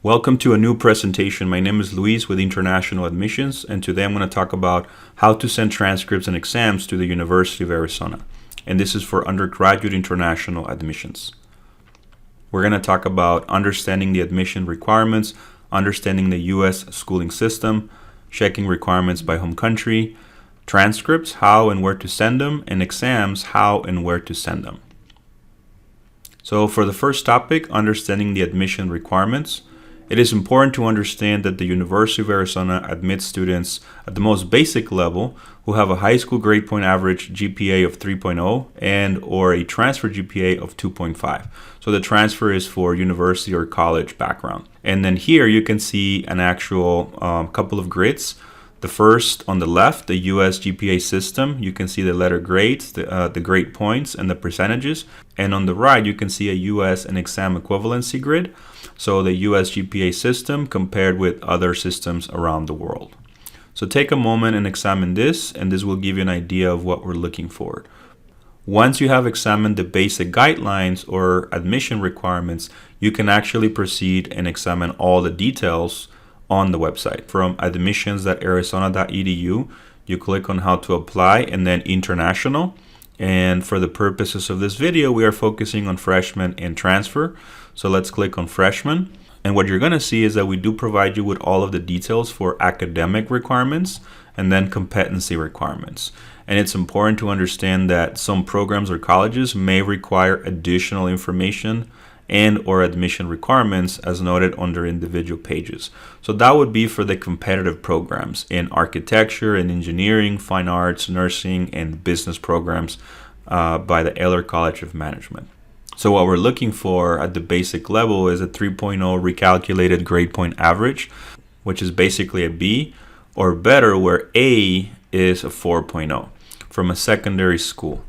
Welcome to a new presentation. My name is Luis with International Admissions, and today I'm going to talk about how to send transcripts and exams to the University of Arizona. And this is for undergraduate international admissions. We're going to talk about understanding the admission requirements, understanding the U.S. schooling system, checking requirements by home country, transcripts, how and where to send them, and exams, how and where to send them. So for the first topic, understanding the admission requirements, it is important to understand that the University of Arizona admits students at the most basic level who have a high school grade point average GPA of 3.0 and or a transfer GPA of 2.5. So the transfer is for university or college background. And then here you can see an actual couple of grids. The first on the left, the US GPA system, you can see the letter grades, the grade points and the percentages. And on the right, you can see a US and exam equivalency grid. So the US GPA system compared with other systems around the world. So take a moment and examine this, and this will give you an idea of what we're looking for. Once you have examined the basic guidelines or admission requirements, you can actually proceed and examine all the details on the website. From admissions.arizona.edu, you click on how to apply and then international. And for the purposes of this video, we are focusing on freshmen and transfer. So let's click on freshman. And what you're going to see is that we do provide you with all of the details for academic requirements and then competency requirements. And it's important to understand that some programs or colleges may require additional information and or admission requirements as noted under individual pages. So that would be for the competitive programs in architecture and engineering, fine arts, nursing, and business programs by the Eller College of Management. So what we're looking for at the basic level is a 3.0 recalculated grade point average, which is basically a B, or better where A is a 4.0 from a secondary school.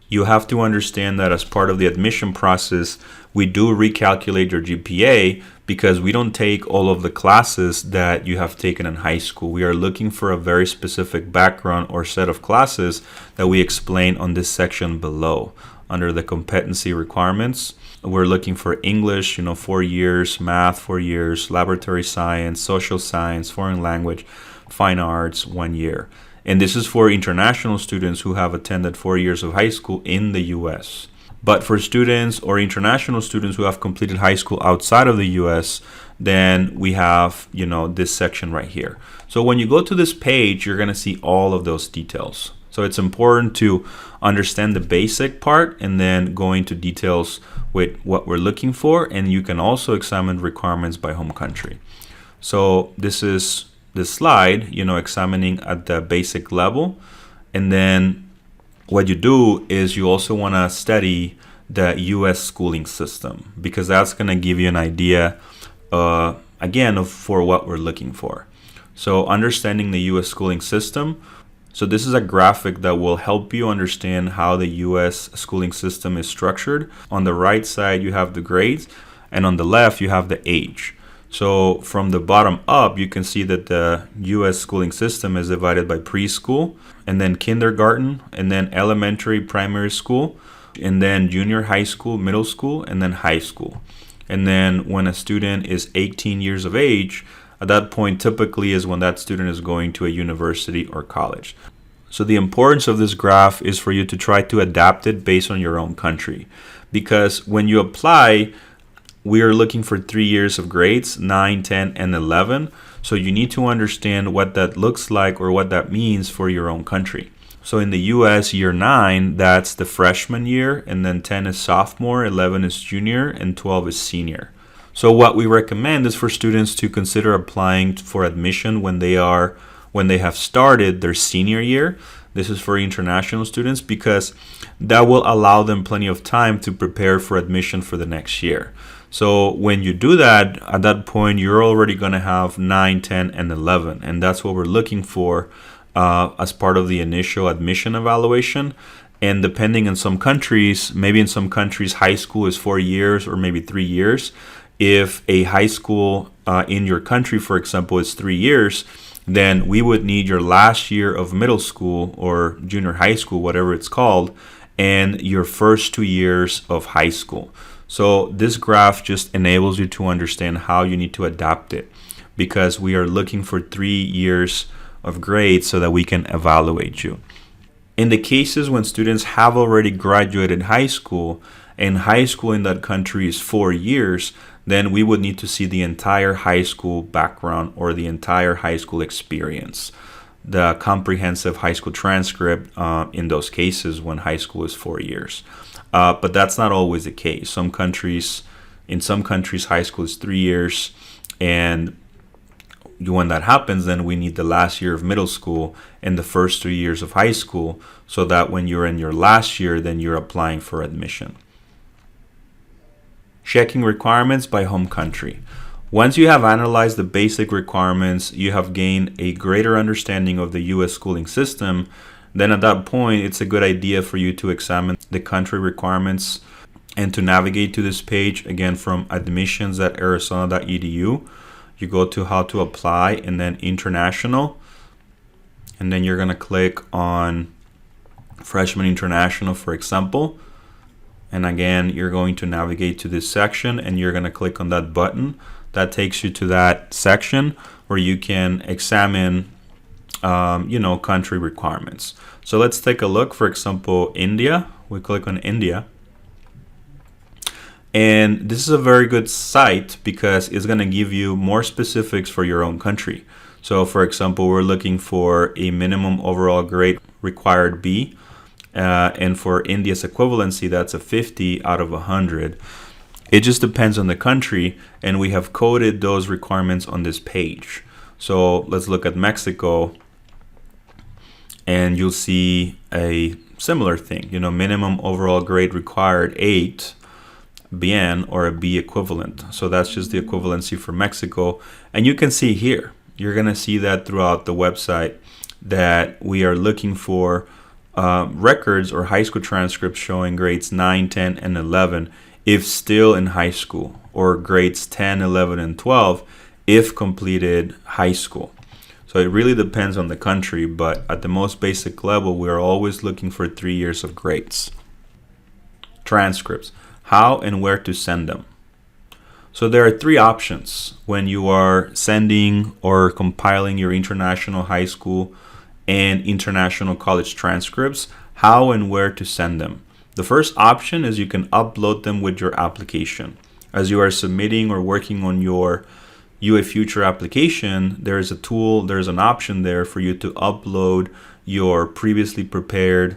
You have to understand that as part of the admission process, we do recalculate your GPA because we don't take all of the classes that you have taken in high school. We are looking for a very specific background or set of classes that we explain on this section below. Under the competency requirements, we're looking for English, 4 years, math, 4 years, laboratory science, social science, foreign language, fine arts, 1 year. And this is for international students who have attended 4 years of high school in the US. But for students or international students who have completed high school outside of the US, then we have, this section right here. So when you go to this page, you're going to see all of those details. So it's important to understand the basic part and then go into details with what we're looking for. And you can also examine requirements by home country. So this is this slide, examining at the basic level. And then what you do is you also want to study the U.S. schooling system, because that's going to give you an idea, again, for what we're looking for. So understanding the U.S. schooling system. So this is a graphic that will help you understand how the U.S. schooling system is structured. On the right side, you have the grades, and on the left, you have the age. So from the bottom up, you can see that the U.S. schooling system is divided by preschool, and then kindergarten, and then elementary primary school, and then junior high school, middle school, and then high school. And then when a student is 18 years of age, at that point typically is when that student is going to a university or college. So the importance of this graph is for you to try to adapt it based on your own country. Because when you apply, we are looking for 3 years of grades, 9, 10, and 11. So you need to understand what that looks like or what that means for your own country. So in the US, year 9, that's the freshman year, and then 10 is sophomore, 11 is junior, and 12 is senior. So what we recommend is for students to consider applying for admission when they have started their senior year. This is for international students because that will allow them plenty of time to prepare for admission for the next year. So when you do that, at that point, you're already going to have 9, 10, and 11. And that's what we're looking for as part of the initial admission evaluation. And depending on some countries, maybe in some countries, high school is 4 years or maybe 3 years. If a high school in your country, for example, is 3 years, then we would need your last year of middle school or junior high school, whatever it's called, and your first 2 years of high school. So this graph just enables you to understand how you need to adapt it, because we are looking for 3 years of grades so that we can evaluate you. In the cases when students have already graduated high school, and high school in that country is 4 years, then we would need to see the entire high school background or the entire high school experience, the comprehensive high school transcript in those cases when high school is 4 years. But that's not always the case. In some countries, high school is 3 years, and when that happens, then we need the last year of middle school and the first 3 years of high school, so that when you're in your last year, then you're applying for admission. Checking requirements by home country. Once you have analyzed the basic requirements, you have gained a greater understanding of the U.S. schooling system, then at that point, it's a good idea for you to examine the country requirements and to navigate to this page, again, from admissions.arizona.edu. You go to how to apply and then international, and then you're going to click on freshman international, for example. And again, you're going to navigate to this section and you're going to click on that button. That takes you to that section where you can examine country requirements. So let's take a look. For example, India. We click on India. And this is a very good site because it's going to give you more specifics for your own country. So for example, we're looking for a minimum overall grade required B. And for India's equivalency, that's a 50 out of 100. It just depends on the country, and we have coded those requirements on this page. So let's look at Mexico, and you'll see a similar thing. Minimum overall grade required 8, bien, or a B equivalent. So that's just the equivalency for Mexico. And you can see here, you're going to see that throughout the website, that we are looking for records or high school transcripts showing grades 9, 10, and 11 if still in high school, or grades 10, 11, and 12 if completed high school. So it really depends on the country, but at the most basic level, we are always looking for 3 years of grades. Transcripts, how and where to send them. So there are 3 options when you are sending or compiling your international high school and international college transcripts, how and where to send them. The first option is you can upload them with your application. As you are submitting or working on your UA Future application, there's an option there for you to upload your previously prepared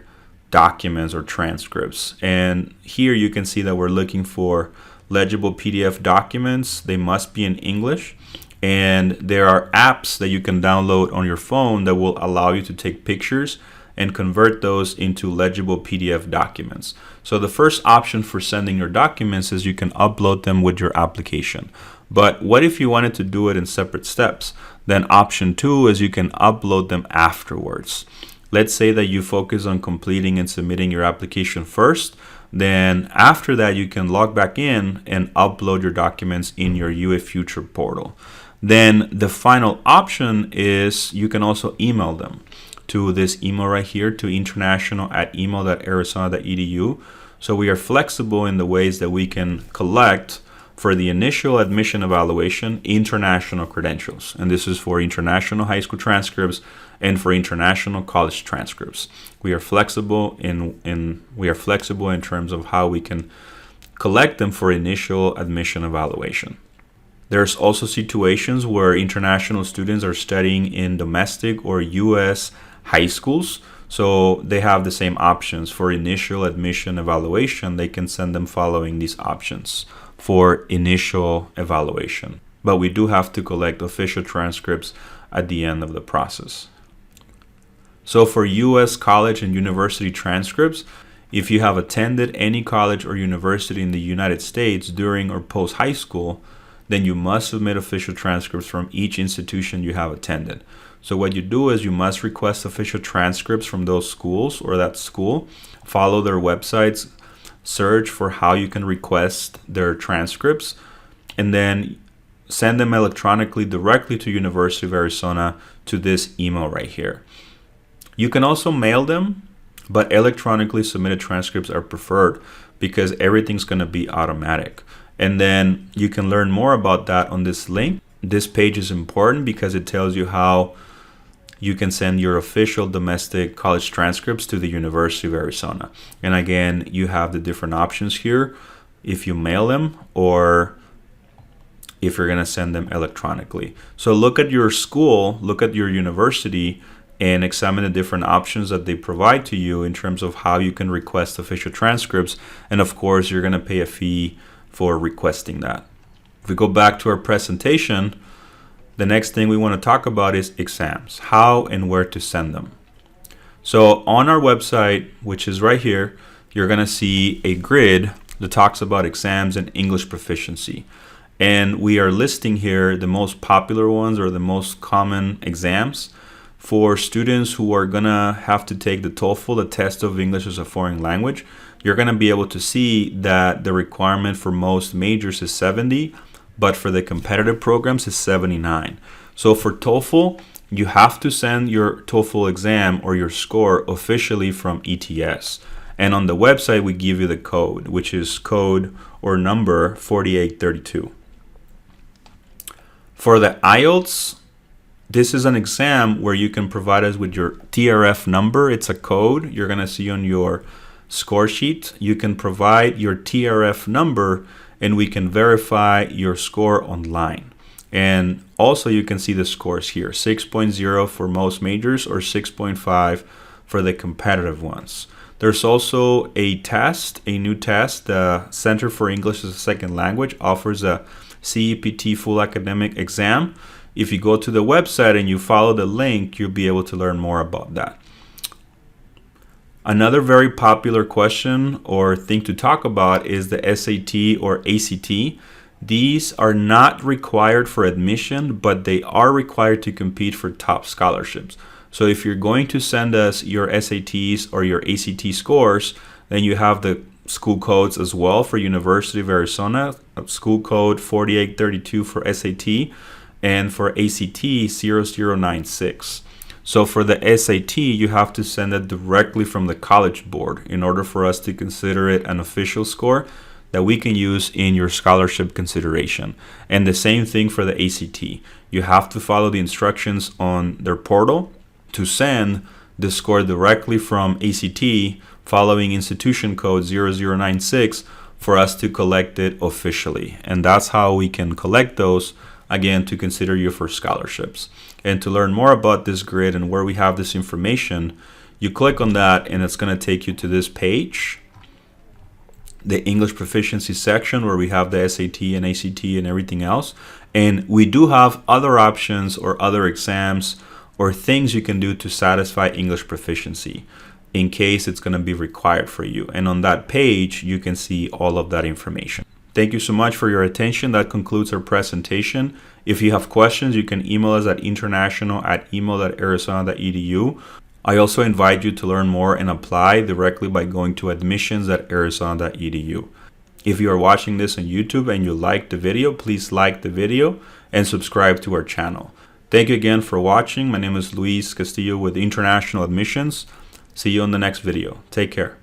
documents or transcripts. And here you can see that we're looking for legible PDF documents. They must be in English. And there are apps that you can download on your phone that will allow you to take pictures and convert those into legible PDF documents. So the first option for sending your documents is you can upload them with your application. But what if you wanted to do it in separate steps? Then option 2 is you can upload them afterwards. Let's say that you focus on completing and submitting your application first. Then after that, you can log back in and upload your documents in your UA Future portal. Then the final option is you can also email them to this email right here, to international@email.arizona.edu. So we are flexible in the ways that we can collect for the initial admission evaluation international credentials. And this is for international high school transcripts and for international college transcripts. We are flexible in terms of how we can collect them for initial admission evaluation. There's also situations where international students are studying in domestic or U.S. high schools. So they have the same options for initial admission evaluation. They can send them following these options for initial evaluation. But we do have to collect official transcripts at the end of the process. So for U.S. college and university transcripts, if you have attended any college or university in the United States during or post high school, then you must submit official transcripts from each institution you have attended. So what you do is you must request official transcripts from those schools or that school, follow their websites, search for how you can request their transcripts, and then send them electronically directly to University of Arizona to this email right here. You can also mail them, but electronically submitted transcripts are preferred because everything's going to be automatic. And then you can learn more about that on this link. This page is important because it tells you how you can send your official domestic college transcripts to the University of Arizona. And again, you have the different options here if you mail them or if you're going to send them electronically. So look at your school, look at your university, and examine the different options that they provide to you in terms of how you can request official transcripts. And of course, you're going to pay a fee for requesting that. If we go back to our presentation, the next thing we want to talk about is exams, how and where to send them. So on our website, which is right here, you're going to see a grid that talks about exams and English proficiency. And we are listing here the most popular ones or the most common exams for students who are going to have to take the TOEFL, the test of English as a foreign language. You're going to be able to see that the requirement for most majors is 70, but for the competitive programs is 79. So for TOEFL, you have to send your TOEFL exam or your score officially from ETS. And on the website, we give you the code, which is code or number 4832. For the IELTS, this is an exam where you can provide us with your TRF number. It's a code you're going to see on your score sheet. You can provide your TRF number and we can verify your score online. And also you can see the scores here, 6.0 for most majors or 6.5 for the competitive ones. There's also a test, a new test. The Center for English as a Second Language offers a CEPT full academic exam. If you go to the website and you follow the link, you'll be able to learn more about that. Another very popular question or thing to talk about is the SAT or ACT. These are not required for admission, but they are required to compete for top scholarships. So if you're going to send us your SATs or your ACT scores, then you have the school codes as well for University of Arizona, school code 4832 for SAT, and for ACT 0096. So for the SAT, you have to send it directly from the College Board in order for us to consider it an official score that we can use in your scholarship consideration. And the same thing for the ACT. You have to follow the instructions on their portal to send the score directly from ACT following institution code 0096 for us to collect it officially. And that's how we can collect those, again, to consider you for scholarships. And to learn more about this grid and where we have this information, you click on that and it's going to take you to this page, the English proficiency section, where we have the SAT and ACT and everything else. And we do have other options or other exams or things you can do to satisfy English proficiency in case it's going to be required for you. And on that page, you can see all of that information. Thank you so much for your attention. That concludes our presentation. If you have questions, you can email us at international@emo.arizona.edu. I also invite you to learn more and apply directly by going to admissions.arizona.edu. If you are watching this on YouTube and you like the video, please like the video and subscribe to our channel. Thank you again for watching. My name is Luis Castillo with International Admissions. See you in the next video. Take care.